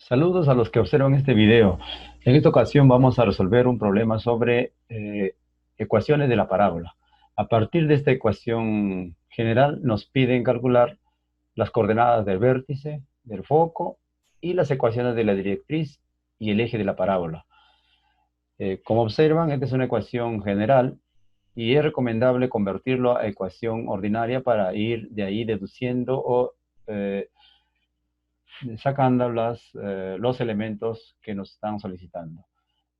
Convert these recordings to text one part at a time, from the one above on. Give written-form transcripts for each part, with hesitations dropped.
Saludos a los que observan este video. En esta ocasión vamos a resolver un problema sobre ecuaciones de la parábola. A partir de esta ecuación general nos piden calcular las coordenadas del vértice, del foco y las ecuaciones de la directriz y el eje de la parábola. Como observan, esta es una ecuación general y es recomendable convertirlo a ecuación ordinaria para ir de ahí deduciendo o sacando los elementos que nos están solicitando.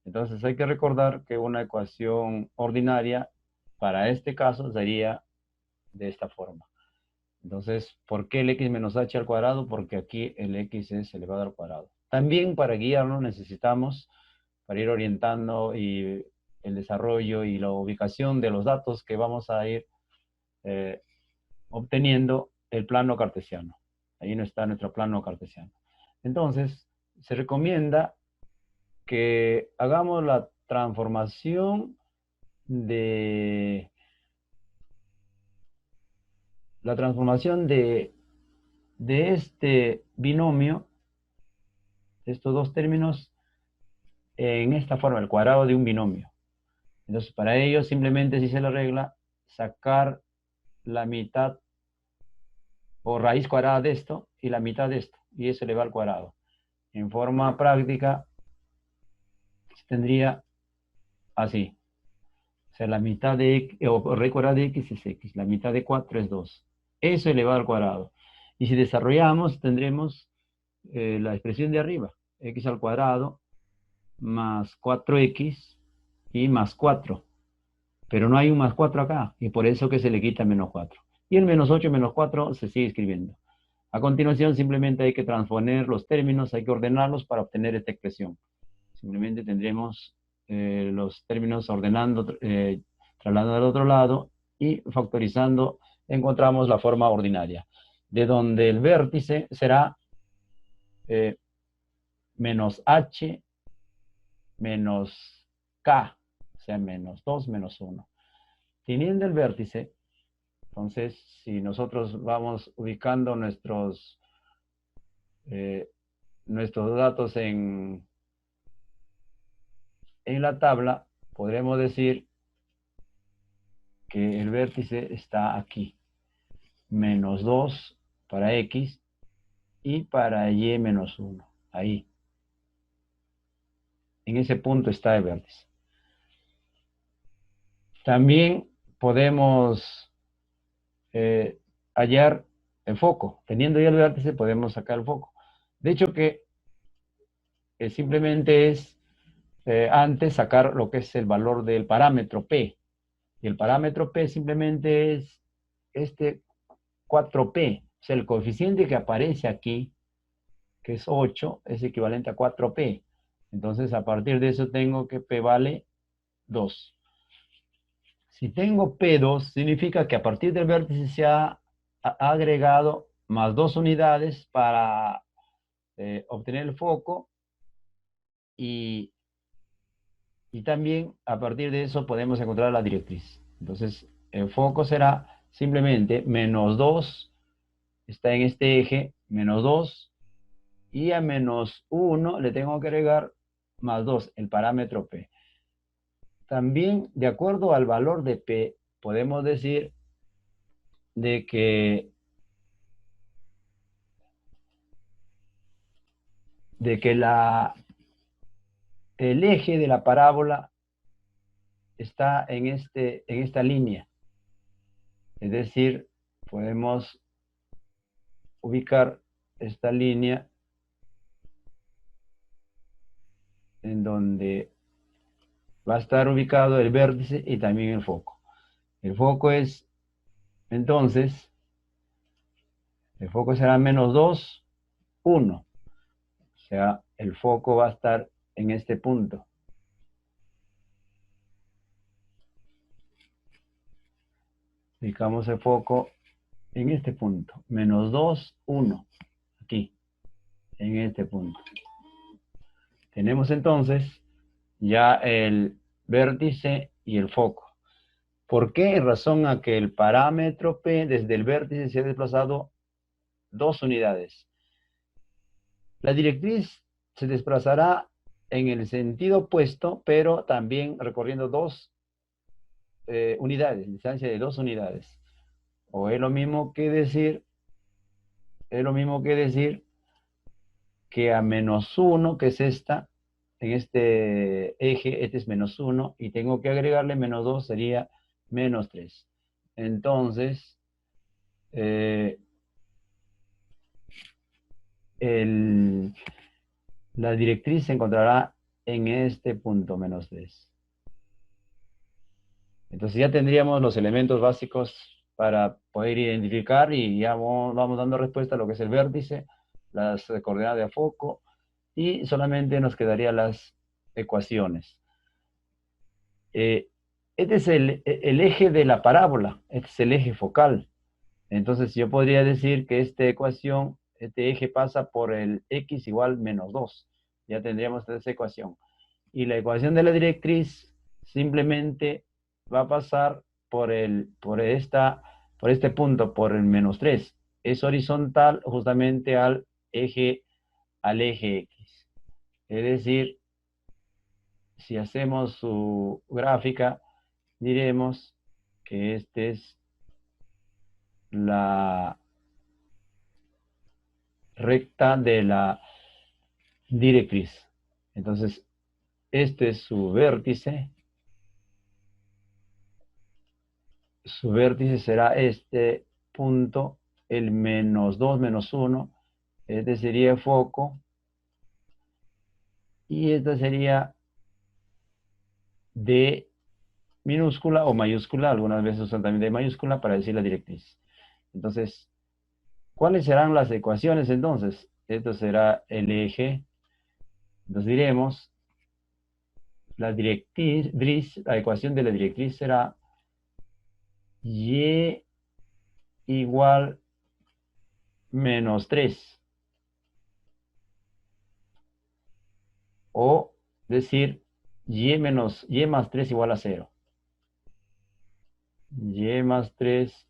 Entonces hay que recordar que una ecuación ordinaria para este caso sería de esta forma. Entonces, ¿por qué el x menos h al cuadrado? Porque aquí el x es elevado al cuadrado. También para guiarnos necesitamos, para ir orientando y el desarrollo y la ubicación de los datos que vamos a ir eh, obteniendo, el plano cartesiano. Ahí no está nuestro plano cartesiano. Entonces, se recomienda que hagamos la transformación de este binomio, de estos dos términos, en esta forma, el cuadrado de un binomio. Entonces, para ello, simplemente si se la regla, sacar la mitad o raíz cuadrada de esto y la mitad de esto, y eso le va al cuadrado. En forma práctica, tendría así. O sea, la mitad de x, o raíz cuadrada de x es x, la mitad de 4 es 2. Eso elevado al cuadrado. Y si desarrollamos, tendremos la expresión de arriba, x al cuadrado más 4x y más 4. Pero no hay un más 4 acá, y por eso que se le quita menos 4. Y el menos 8 menos 4 se sigue escribiendo. A continuación, simplemente hay que transponer los términos, hay que ordenarlos para obtener esta expresión. Simplemente tendremos los términos ordenando, trasladando al otro lado y factorizando, encontramos la forma ordinaria, de donde el vértice será menos h menos k, o sea, menos 2 menos 1. Teniendo el vértice, entonces, si nosotros vamos ubicando eh, nuestros datos en la tabla, podremos decir que el vértice está aquí. Menos 2 para x y para y menos 1. Ahí. En ese punto está el vértice. También podemos hallar el foco. Teniendo ya el vértice, podemos sacar el foco. De hecho que simplemente es antes sacar lo que es el valor del parámetro P. Y el parámetro P simplemente es este 4P. O sea, el coeficiente que aparece aquí, que es 8, es equivalente a 4P. Entonces, a partir de eso tengo que P vale 2. Si tengo P2, significa que a partir del vértice se ha agregado más 2 unidades para obtener el foco y también a partir de eso podemos encontrar la directriz. Entonces, el foco será simplemente menos 2, está en este eje, menos 2, y a menos 1 le tengo que agregar más 2, el parámetro P. También, de acuerdo al valor de P, podemos decir de que, el eje de la parábola está en esta línea. Es decir, podemos ubicar esta línea en donde va a estar ubicado el vértice y también el foco. El foco es, entonces, el foco será menos 2, 1. O sea, el foco va a estar en este punto. Ubicamos el foco en este punto. Menos 2, 1. Aquí, en este punto. Tenemos entonces ya el vértice y el foco. ¿Por qué? En razón a que el parámetro P desde el vértice se ha desplazado 2 unidades. La directriz se desplazará en el sentido opuesto, pero también recorriendo dos unidades, distancia de 2 unidades. O es lo mismo que decir, que a -1, que es esta, en este eje, este es -1, y tengo que agregarle -2, sería -3. Entonces, la directriz se encontrará en este punto, -3. Entonces ya tendríamos los elementos básicos para poder identificar y ya vamos dando respuesta a lo que es el vértice, las coordenadas de foco, y solamente nos quedarían las ecuaciones. Este es el eje de la parábola, este es el eje focal. Entonces yo podría decir que esta ecuación, este eje pasa por el x igual -2. Ya tendríamos esa ecuación. Y la ecuación de la directriz simplemente va a pasar por este punto, por el -3. Es horizontal justamente al eje X. Es decir, si hacemos su gráfica, diremos que esta es la recta de la directriz. Entonces, este es su vértice. Su vértice será este punto, el -2, -1. Este sería el foco. Y esta sería D minúscula o mayúscula. Algunas veces usan también D mayúscula para decir la directriz. Entonces, ¿cuáles serán las ecuaciones entonces? Esto será el eje. Entonces diremos, la ecuación de la directriz será y igual -3. O decir y más 3 igual a 0. Y más 3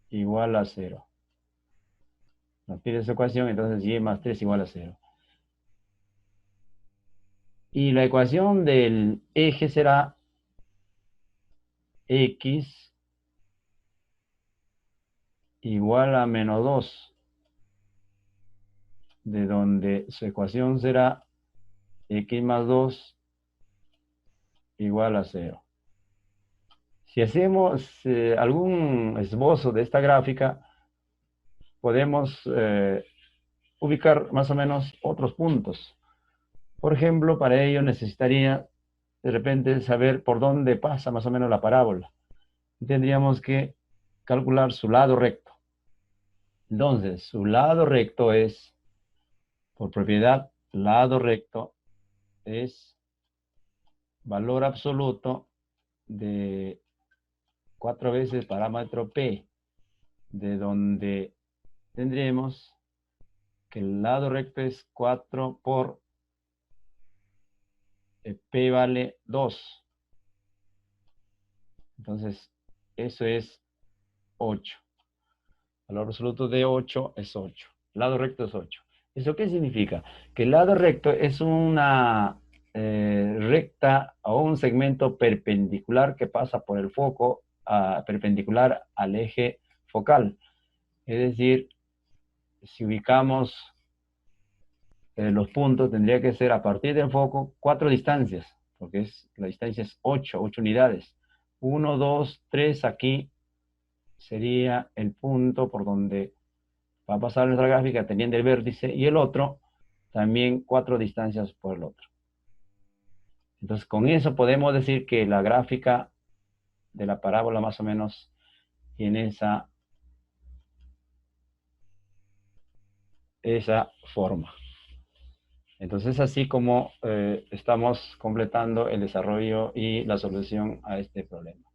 igual a 0. Nos pide esa ecuación, entonces y más 3 igual a 0. Y la ecuación del eje será x igual a -2, de donde su ecuación será x más 2 igual a 0. Si hacemos algún esbozo de esta gráfica, podemos ubicar más o menos otros puntos. Por ejemplo, para ello necesitaría de repente saber por dónde pasa más o menos la parábola. Tendríamos que calcular su lado recto. Entonces, su lado recto es, por propiedad, lado recto es valor absoluto de 4 veces parámetro P, de donde tendremos que el lado recto es 4 por P vale 2. Entonces, eso es 8. Valor absoluto de 8 es 8. Lado recto es 8. ¿Eso qué significa? Que el lado recto es una recta o un segmento perpendicular que pasa por el foco, perpendicular al eje focal. Es decir, si ubicamos los puntos, tendría que ser a partir del foco 4 distancias, porque la distancia es 8 unidades. 1, 2, 3 aquí sería el punto por donde va a pasar nuestra gráfica teniendo el vértice, y el otro también 4 distancias por el otro. Entonces, con eso podemos decir que la gráfica de la parábola más o menos tiene esa forma. Entonces, así como estamos completando el desarrollo y la solución a este problema.